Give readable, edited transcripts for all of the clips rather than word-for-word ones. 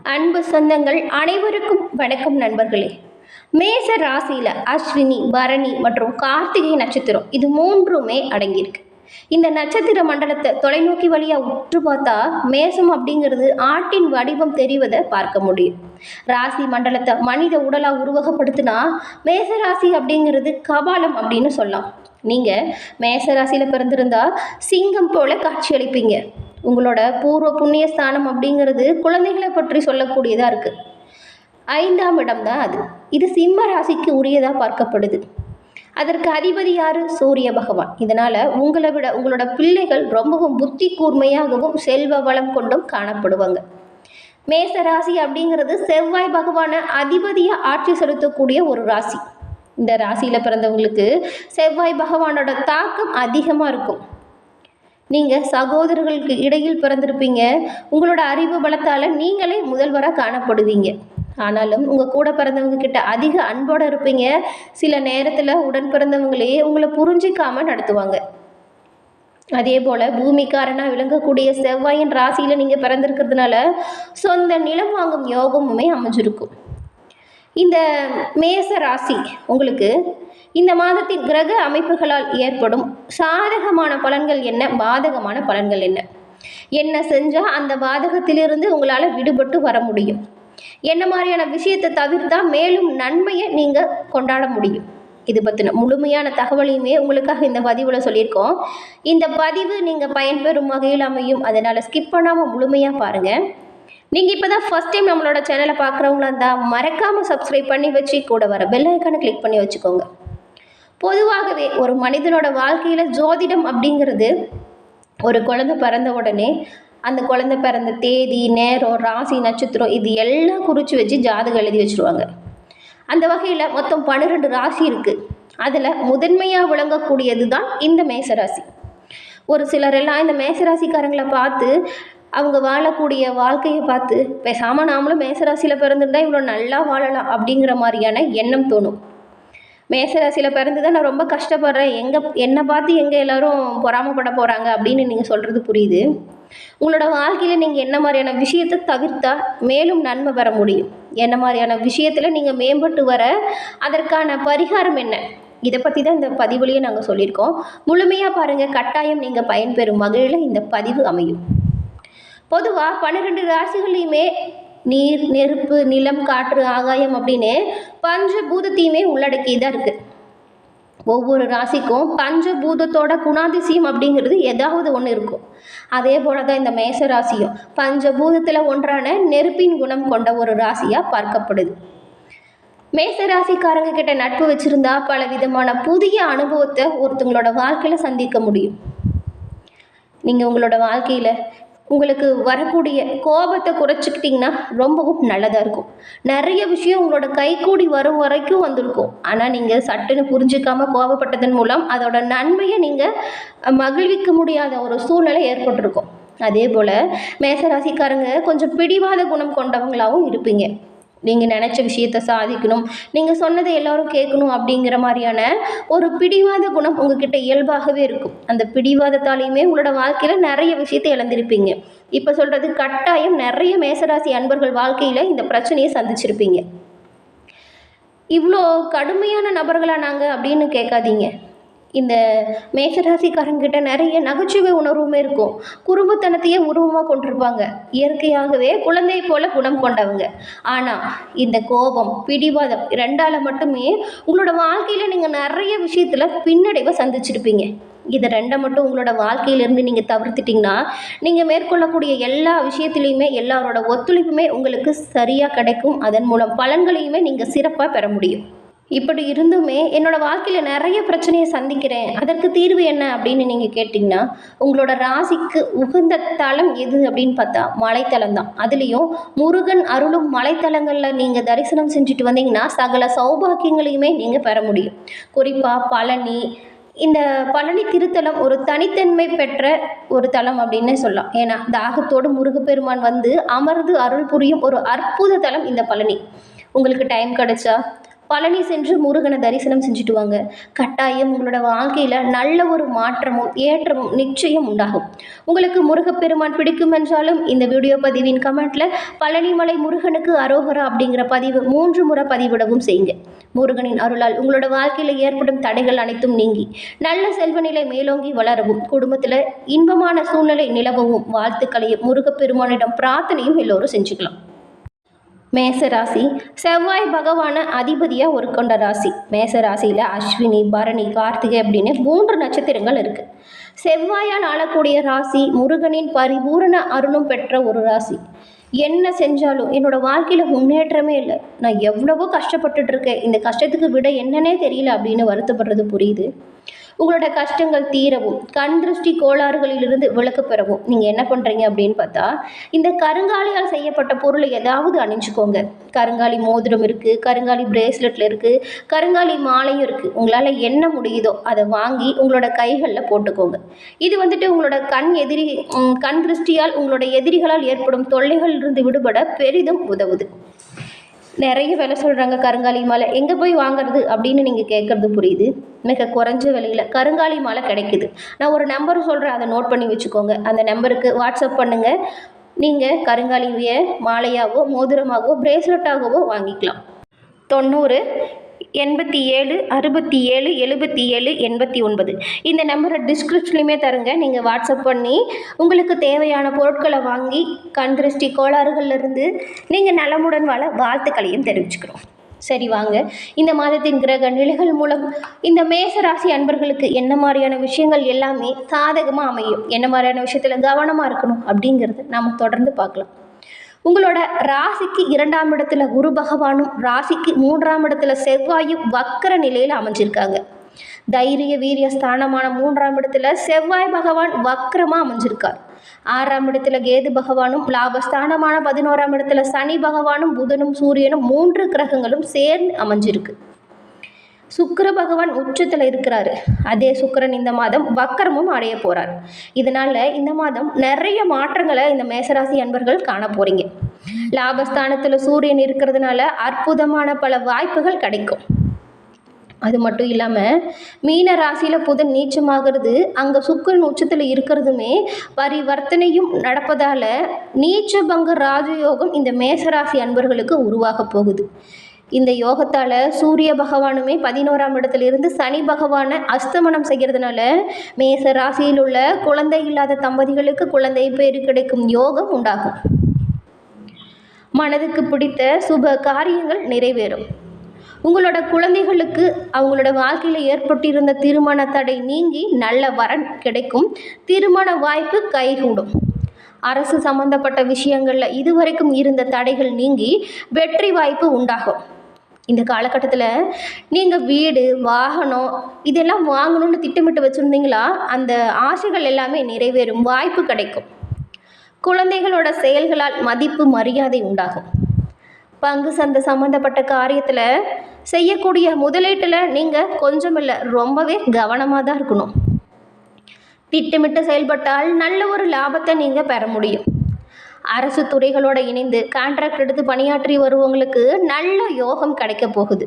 அன்பு சொந்தங்கள் அனைவருக்கும் வணக்கம் நண்பர்களே. மேச ராசியில் அஸ்வினி, பரணி மற்றும் கார்த்திகை நட்சத்திரம் இது மூன்றுமே அடங்கியிருக்கு. இந்த நட்சத்திர மண்டலத்தை தொலைநோக்கி வழியாக உற்று பார்த்தா மேசம் அப்படிங்கிறது ஆட்டின் வடிவம் தெரிவதை பார்க்க முடியும். ராசி மண்டலத்தை மனித உடலாக உருவகப்படுத்தினா மேச ராசி அப்படிங்கிறது கபாலம் அப்படின்னு சொல்லலாம். நீங்கள் மேச ராசியில் பிறந்திருந்தா சிங்கம் போல காட்சியளிப்பீங்க. உங்களோட பூர்வ புண்ணிய ஸ்தானம் அப்படிங்கிறது குழந்தைகளை பற்றி சொல்லக்கூடியதாக இருக்குது. 5ஆம் இடம் தான் அது. இது சிம்ம ராசிக்கு உரியதாக பார்க்கப்படுது. அதற்கு அதிபதி யார்? சூரிய பகவான். இதனால் உங்களை விட உங்களோட பிள்ளைகள் ரொம்பவும் புத்தி கூர்மையாகவும் செல்வ வளம் கொண்டும் காணப்படுவாங்க. மேச ராசி அப்படிங்கிறது செவ்வாய் பகவான அதிபதியாக ஆட்சி செலுத்தக்கூடிய ஒரு ராசி. இந்த ராசியில் பிறந்தவங்களுக்கு செவ்வாய் பகவானோட தாக்கம் அதிகமாக இருக்கும். நீங்கள் சகோதரர்களுக்கு இடையில் பிறந்திருப்பீங்க. உங்களோட அறிவு பலத்தால் நீங்களே முதல்வராக காணப்படுவீங்க. ஆனாலும் உங்கள் கூட பிறந்தவங்க கிட்ட அதிக அன்போடு இருப்பீங்க. சில நேரத்தில் உடன் பிறந்தவங்களே உங்களை புரிஞ்சிக்காமல் நடத்துவாங்க. அதே போல் பூமிக்காரனாக விளங்கக்கூடிய செவ்வாயின் ராசியில் நீங்கள் பிறந்திருக்கிறதுனால சொந்த நிலம் வாங்கும் யோகமுமே அமைஞ்சிருக்கும். இந்த மேச ராசி உங்களுக்கு இந்த மாதத்தின் கிரக அமைப்புகளால் ஏற்படும் சாதகமான பலன்கள் என்ன, பாதகமான பலன்கள் என்ன, என்ன செஞ்சால் அந்த பாதகத்திலிருந்து உங்களால் விடுபட்டு வர முடியும், என்ன மாதிரியான விஷயத்தை தவிர்த்தா மேலும் நன்மையை நீங்கள் கொண்டாட முடியும், இது பற்றின முழுமையான தகவலையுமே உங்களுக்காக இந்த பதிவில் சொல்லியிருக்கோம். இந்த பதிவு நீங்கள் பயன்பெறும் வகையில் அமையும். அதனால் ஸ்கிப் பண்ணாமல் முழுமையாக பாருங்கள். நீங்கள் இப்போ தான் ஃபஸ்ட் டைம் நம்மளோட சேனலை பார்க்குறவங்களா இருந்தால் மறக்காமல் சப்ஸ்கிரைப் பண்ணி வச்சு கூட வர பெல் ஐக்கானை கிளிக் பண்ணி வச்சுக்கோங்க. பொதுவாகவே ஒரு மனிதனோட வாழ்க்கையில் ஜோதிடம் அப்படிங்கிறது ஒரு குழந்தை பிறந்த உடனே அந்த குழந்தை பிறந்த தேதி, நேரம், ராசி, நட்சத்திரம் இது எல்லாம் குறித்து வச்சு ஜாதகம் எழுதி வச்சுருவாங்க. அந்த வகையில் மொத்தம் 12 ராசி இருக்குது. அதில் முதன்மையாக விளங்கக்கூடியது தான் இந்த மேசராசி. ஒரு சிலரெல்லாம் இந்த மேசராசிக்காரங்களை பார்த்து அவங்க வாழக்கூடிய வாழ்க்கையை பார்த்து பேசாமல் நாமளும் மேசராசியில் பிறந்திருந்தா இவ்வளோ நல்லா வாழலாம் அப்படிங்கிற மாதிரியான எண்ணம் தோணும். மேசராசியில் பிறந்து தான் நான் ரொம்ப கஷ்டப்படுறேன், என்னை பார்த்து எங்கே எல்லோரும் பொறாமப்பட போகிறாங்க அப்படின்னு நீங்கள் சொல்கிறது புரியுது. உங்களோட வாழ்க்கையில் நீங்கள் என்ன மாதிரியான விஷயத்தை தவிர்த்தா மேலும் நன்மை பெற முடியும், என்ன மாதிரியான விஷயத்தில் நீங்கள் மேம்பட்டு வர அதற்கான பரிகாரம் என்ன, இதை பற்றி தான் இந்த பதிவுலேயே நாங்கள் சொல்லியிருக்கோம். முழுமையாக பாருங்கள், கட்டாயம் நீங்கள் பயன்பெறும் வகையில் இந்த பதிவு அமையும். பொதுவாக 12 ராசிகளையுமே நீர், நெருப்பு, நிலம், காற்று, ஆகாயம் அப்படின்னு பஞ்சபூதத்தையுமே உள்ளடக்கியதாக இருக்குது. ஒவ்வொரு ராசிக்கும் பஞ்சபூதத்தோட குணாதிசயம் அப்படிங்கிறது ஏதாவது ஒன்று இருக்கும். அதே போல தான் இந்த மேச ராசியும் பஞ்சபூதத்தில் ஒன்றான நெருப்பின் குணம் கொண்ட ஒரு ராசியாக பார்க்கப்படுது. மேச ராசிக்காரங்க கிட்ட நட்பு வச்சுருந்தா பல விதமான புதிய அனுபவத்தை ஒருத்தங்களோட வாழ்க்கையில் சந்திக்க முடியும். நீங்கள் உங்களோட வாழ்க்கையில் உங்களுக்கு வரக்கூடிய கோபத்தை குறைச்சிக்கிட்டிங்கன்னா ரொம்பவும் நல்லதாக இருக்கும். நிறைய விஷயம் உங்களோட கைக்கூடி வரும் வரைக்கும் வந்திருக்கும். ஆனால் நீங்கள் சட்டுன்னு புரிஞ்சிக்காமல் கோபப்பட்டதன் மூலம் அதோட நன்மையை நீங்கள் மகிழ்விக்க முடியாத ஒரு சூழ்நிலை ஏற்பட்டிருக்கும். அதே போல் மேசராசிக்காரங்க கொஞ்சம் பிடிவாத குணம் கொண்டவங்களாகவும் இருப்பீங்க. நீங்கள் நினச்ச விஷயத்தை சாதிக்கணும், நீங்கள் சொன்னதை எல்லோரும் கேட்கணும் அப்படிங்கிற மாதிரியான ஒரு பிடிவாத குணம் உங்ககிட்ட இயல்பாகவே இருக்கும். அந்த பிடிவாதத்தாலையுமே உங்களோட வாழ்க்கையில் நிறைய விஷயத்தை இழந்திருப்பீங்க. இப்போ சொல்கிறது கட்டாயம் நிறைய மேசராசி அன்பர்கள் வாழ்க்கையில் இந்த பிரச்சனையை சந்திச்சிருப்பீங்க. இவ்வளோ கடுமையான நபர்களாக நாங்கள் அப்படின்னு கேட்காதீங்க. இந்த மேசராசிக்காரங்கிட்ட நிறைய நகைச்சுவை உணர்வுமே இருக்கும். குறும்புத்தனத்தையே உருவமாக கொண்டிருப்பாங்க. இயற்கையாகவே குழந்தை போல குணம் கொண்டவங்க. ஆனால் இந்த கோபம், பிடிவாதம் 2ஆல் மட்டுமே உங்களோட வாழ்க்கையில் நீங்கள் நிறைய விஷயத்தில் பின்னடைவை சந்திச்சிருப்பீங்க. இதை 2 மட்டும் உங்களோட வாழ்க்கையிலேருந்து நீங்கள் தவிர்த்துட்டிங்கன்னா நீங்கள் மேற்கொள்ளக்கூடிய எல்லா விஷயத்துலையுமே எல்லாரோட ஒத்துழைப்புமே உங்களுக்கு சரியாக கிடைக்கும். அதன் மூலம் பலன்களையுமே நீங்கள் சிறப்பாக பெற முடியும். இப்படி இருந்துமே என்னோடய வாழ்க்கையில் நிறைய பிரச்சனையை சந்திக்கிறேன், அதற்கு தீர்வு என்ன அப்படின்னு நீங்கள் கேட்டிங்கன்னா உங்களோட ராசிக்கு உகந்த தலம் எது அப்படின்னு பார்த்தா மலைத்தலம் தான். அதுலேயும் முருகன் அருளும் மலைத்தலங்களில் நீங்கள் தரிசனம் செஞ்சுட்டு வந்தீங்கன்னா சகல சௌபாக்கியங்களையுமே நீங்கள் பெற முடியும். குறிப்பாக பழனி, இந்த பழனி திருத்தலம் ஒரு தனித்தன்மை பெற்ற ஒரு தலம் அப்படின்னு சொல்லலாம். ஏன்னா தாகத்தோடு முருகப்பெருமான் வந்து அமர்ந்து அருள் புரியும் ஒரு அற்புத தலம் இந்த பழனி. உங்களுக்கு டைம் கிடைச்சா பழனி சென்று முருகனை தரிசனம் செஞ்சுட்டு வாங்க. கட்டாயம் உங்களோட வாழ்க்கையில் நல்ல ஒரு மாற்றமும் ஏற்றமும் நிச்சயம் உண்டாகும். உங்களுக்கு முருகப்பெருமான் பிடிக்கும் என்றாலும் இந்த வீடியோ பதிவின் கமெண்ட்டில் பழனிமலை முருகனுக்கு அரோகரா அப்படிங்கிற பதிவு 3 முறை பதிவிடவும் செய்யுங்க. முருகனின் அருளால் உங்களோட வாழ்க்கையில் ஏற்படும் தடைகள் அனைத்தும் நீங்கி நல்ல செல்வநிலை மேலோங்கி வளரவும், குடும்பத்தில் இன்பமான சூழ்நிலை நிலவவும் வாழ்த்துக்களையும் முருகப்பெருமானிடம் பிரார்த்தனையும் எல்லோரும் செஞ்சுக்கலாம். மேசராசி செவ்வாய் பகவான அதிபதியாக ஒரு கொண்ட ராசி. மேசராசியில் அஸ்வினி, பரணி, கார்த்திகை அப்படின்னு 3 நட்சத்திரங்கள் இருக்குது. செவ்வாயால் ஆளக்கூடிய ராசி, முருகனின் பரிபூரண அருளும் பெற்ற ஒரு ராசி. என்ன செஞ்சாலும் என்னோட வாழ்க்கையில் முன்னேற்றமே இல்லை, நான் எவ்வளவோ கஷ்டப்பட்டுட்டு இருக்கேன், இந்த கஷ்டத்துக்கு விட என்னன்னே தெரியல அப்படின்னு வருத்தப்படுறது புரியுது. உங்களோட கஷ்டங்கள் தீரவும், கண் திருஷ்டி கோளாறுகளிலிருந்து விலக்கு பெறவும் நீங்கள் என்ன பண்ணுறீங்க அப்படின்னு பார்த்தா, இந்த கருங்காலியால் செய்யப்பட்ட பொருளை ஏதாவது அணிஞ்சுக்கோங்க. கருங்காலி மோதிரம் இருக்குது, கருங்காலி பிரேஸ்லெட்டில் இருக்குது, கருங்காலி மாலையும் இருக்குது. உங்களால் என்ன முடியுதோ அதை வாங்கி உங்களோட கைகளில் போட்டுக்கோங்க. இது உங்களோட கண் திருஷ்டியால் உங்களோட எதிரிகளால் ஏற்படும் தொல்லைகளிலிருந்து விடுபட பெரிதும் உதவுது. நிறைய விலை சொல்கிறாங்க கருங்காலி மாலை, எங்கே போய் வாங்குறது அப்படின்னு நீங்கள் கேட்குறது புரியுது. மிக குறைஞ்ச விலையில் கருங்காலி மாலை கிடைக்குது. நான் ஒரு நம்பர் சொல்கிறேன், அதை நோட் பண்ணி வச்சுக்கோங்க. அந்த நம்பருக்கு வாட்ஸ்அப் பண்ணுங்கள். நீங்கள் கருங்காலியை மாலையாகவோ மோதிரமாகவோ பிரேஸ்லெட்டாகவோ வாங்கிக்கலாம். 90 87 67 77 89 இந்த நம்பரை டிஸ்கிரிப்ஷன்லையுமே தருங்க. நீங்கள் வாட்ஸ்அப் பண்ணி உங்களுக்கு தேவையான பொருட்களை வாங்கி கண் திருஷ்டி கோளாறுகள்லேருந்து நீங்கள் நலமுடன் வாழ வாழ்த்துக்களையும் தெரிவிச்சுக்கிறோம். சரி வாங்க, இந்த மாதத்தின் கிரக நிலைகள் மூலம் இந்த மேசராசி அன்பர்களுக்கு என்ன மாதிரியான விஷயங்கள் எல்லாமே சாதகமாக அமையும், என்ன மாதிரியான விஷயத்தில் கவனமாக இருக்கணும் அப்படிங்கிறது நாம் தொடர்ந்து பார்க்கலாம். உங்களோட ராசிக்கு 2ஆம் இடத்துல குரு பகவானும், ராசிக்கு 3ஆம் இடத்துல செவ்வாயும் வக்கர நிலையில் அமைஞ்சிருக்காங்க. தைரிய வீரிய ஸ்தானமான 3ஆம் இடத்துல செவ்வாய் பகவான் வக்கரமாக அமைஞ்சிருக்கார். 6ஆம் இடத்துல கேது பகவானும், லாபஸ்தானமான 11ஆம் இடத்துல சனி பகவானும், புதனும் சூரியனும் 3 கிரகங்களும் சேர்ந்து அமைஞ்சிருக்கு. சுக்கிர பகவான் உச்சத்தில் இருக்கிறாரு. அதே சுக்கிரன் இந்த மாதம் வக்கரமும் அடைய போகிறார். இதனால் இந்த மாதம் நிறைய மாற்றங்களை இந்த மேசராசி அன்பர்கள் காண போகிறீங்க. லாபஸ்தானத்தில் சூரியன் இருக்கிறதுனால அற்புதமான பல வாய்ப்புகள் கிடைக்கும். அது மட்டும் இல்லாமல் மீன ராசியில் புதன் நீச்சமாகிறது, அங்கே சுக்கிரன் உச்சத்தில் இருக்கிறதுமே பரிவர்த்தனையும் நடப்பதால் நீச்சபங்க ராஜயோகம் இந்த மேசராசி அன்பர்களுக்கு உருவாக போகுது. இந்த யோகத்தால் சூரிய பகவானுமே 11ஆம் இடத்திலிருந்து சனி பகவானை அஸ்தமனம் செய்கிறதுனால மேச ராசியில் உள்ள குழந்தை இல்லாத தம்பதிகளுக்கு குழந்தை பேறு கிடைக்கும் யோகம் உண்டாகும். மனதுக்கு பிடித்த சுப காரியங்கள் நிறைவேறும். உங்களோட குழந்தைகளுக்கு அவங்களோட வாழ்க்கையில் ஏற்பட்டிருந்த திருமண தடை நீங்கி நல்ல வரன் கிடைக்கும். திருமண வாய்ப்பு கைகூடும். அரசு சம்பந்தப்பட்ட விஷயங்களில் இதுவரைக்கும் இருந்த தடைகள் நீங்கி வெற்றி வாய்ப்பு உண்டாகும். இந்த காலகட்டத்தில் நீங்கள் வீடு, வாகனம் இதெல்லாம் வாங்கணும்னு திட்டமிட்டு வச்சுருந்தீங்களா, அந்த ஆசைகள் எல்லாமே நிறைவேறும், வாய்ப்பு கிடைக்கும். குழந்தைகளோட செயல்களால் மதிப்பு மரியாதை உண்டாகும். பங்கு சந்தை சம்மந்தப்பட்ட காரியத்தில் செய்யக்கூடிய முதலீட்டில் நீங்கள் கொஞ்சம் இல்லை ரொம்பவே கவனமாக தான் இருக்கணும். திட்டமிட்டு செயல்பட்டால் நல்ல ஒரு லாபத்தை நீங்கள் பெற முடியும். அரசு துறைகளோடு இணைந்து கான்ட்ராக்ட் எடுத்து பணியாற்றி வருவங்களுக்கு நல்ல யோகம் கிடைக்க போகுது.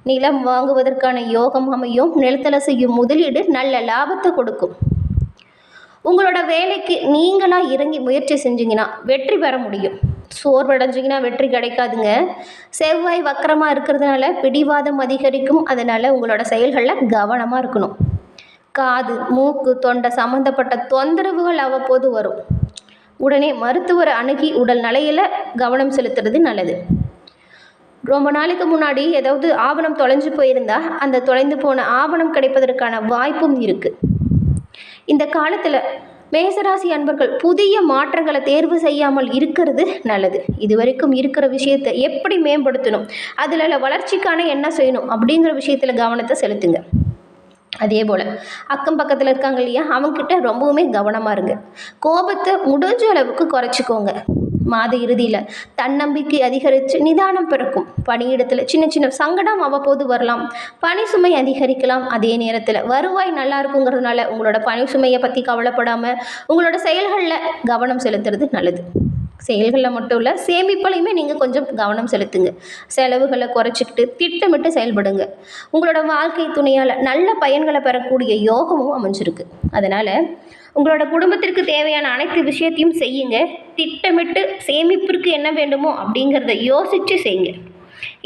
நிலம் வாங்குவதற்கான யோகம் அமையும். நிலத்தில் செய்யும் முதலீடு நல்ல லாபத்தை கொடுக்கும். உங்களோட வேலைக்கு நீங்களாக இறங்கி முயற்சி செஞ்சீங்கன்னா வெற்றி பெற முடியும். சோர்வடைஞ்சிங்கன்னா வெற்றி கிடைக்காதுங்க. செவ்வாய் வக்கரமாக இருக்கிறதுனால பிடிவாதம் அதிகரிக்கும். அதனால் உங்களோட செயல்களில் கவனமாக இருக்கணும். காது, மூக்கு, தொண்டை சம்மந்தப்பட்ட தொந்தரவுகள் அவ்வப்போது வரும். உடனே மருத்துவரை அணுகி உடல் நலையில் கவனம் செலுத்துறது நல்லது. ரொம்ப நாளைக்கு முன்னாடி ஏதாவது ஆவணம் தொலைஞ்சு போயிருந்தா அந்த தொலைந்து போன ஆவணம் கிடைப்பதற்கான வாய்ப்பும் இருக்குது. இந்த காலத்தில் மேசராசி அன்பர்கள் புதிய மாற்றங்களை தேர்வு செய்யாமல் இருக்கிறது நல்லது. இதுவரைக்கும் இருக்கிற விஷயத்தை எப்படி மேம்படுத்தணும், அதில் வளர்ச்சிக்கான என்ன செய்யணும் அப்படிங்கிற விஷயத்தில் கவனத்தை செலுத்துங்க. அதே போல் அக்கம் பக்கத்தில் இருக்காங்க இல்லையா, அவங்கக்கிட்ட ரொம்பவுமே கவனமாக இருங்க. கோபத்தை முடிஞ்ச அளவுக்கு குறைச்சிக்கோங்க. மாத இறுதியில் தன்னம்பிக்கை அதிகரித்து நிதானம் பிறக்கும். பணியிடத்தில் சின்ன சின்ன சங்கடம் அவ்வப்போது வரலாம், பணி சுமை அதிகரிக்கலாம். அதே நேரத்தில் வருவாய் நல்லா இருக்குங்கிறதுனால உங்களோட பணி சுமையை பற்றி கவலைப்படாமல் உங்களோட செயல்களில் கவனம் செலுத்துறது நல்லது. செயல்களில் மட்டும் இல்லை, சேமிப்புலையுமே நீங்கள் கொஞ்சம் கவனம் செலுத்துங்க. செலவுகளை குறைச்சிக்கிட்டு திட்டமிட்டு செயல்படுங்க. உங்களோட வாழ்க்கை துணையால் நல்ல பயன்களை பெறக்கூடிய யோகமும் அமைஞ்சிருக்கு. அதனால் உங்களோட குடும்பத்திற்கு தேவையான அனைத்து விஷயத்தையும் செய்யுங்க. திட்டமிட்டு சேமிப்பிற்கு என்ன வேண்டுமோ அப்படிங்கிறத யோசித்து செய்யுங்க.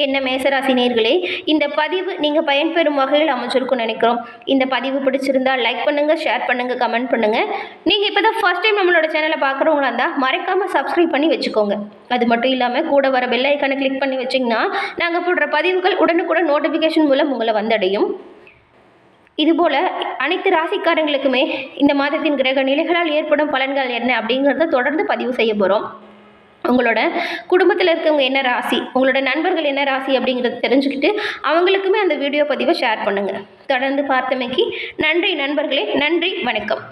என்ன மேசராசி நேயர்களே, இந்த பதிவு நீங்கள் பயன்பெறும் வகையில் அமைச்சிருக்கும்னு நினைக்கிறோம். இந்த பதிவு பிடிச்சிருந்தா லைக் பண்ணுங்கள், ஷேர் பண்ணுங்கள், கமெண்ட் பண்ணுங்கள். நீங்கள் இப்போ தான் ஃபர்ஸ்ட் டைம் நம்மளோட சேனலை பார்க்குறவங்களா இருந்தால் மறக்காமல் சப்ஸ்கிரைப் பண்ணி வச்சுக்கோங்க. அது மட்டும் இல்லாமல் கூட வர பெல் ஐக்கானை கிளிக் பண்ணி வச்சிங்கன்னா நாங்கள் போடுற பதிவுகள் உடனுக்குடன் நோட்டிஃபிகேஷன் மூலம் உங்களை வந்தடையும். இதுபோல் அனைத்து ராசிக்காரங்களுக்குமே இந்த மாதத்தின் கிரக நிலைகளால் ஏற்படும் பலன்கள் என்ன அப்படிங்கிறத தொடர்ந்து பதிவு செய்ய போகிறோம். உங்களோட குடும்பத்தில் இருக்கவங்க என்ன ராசி, உங்களோட நண்பர்கள் என்ன ராசி அப்படிங்கிறத தெரிஞ்சுக்கிட்டு அவங்களுக்குமே அந்த வீடியோ பதிவை ஷேர் பண்ணுங்கள். தொடர்ந்து பார்த்தமைக்கு நன்றி நண்பர்களே. நன்றி, வணக்கம்.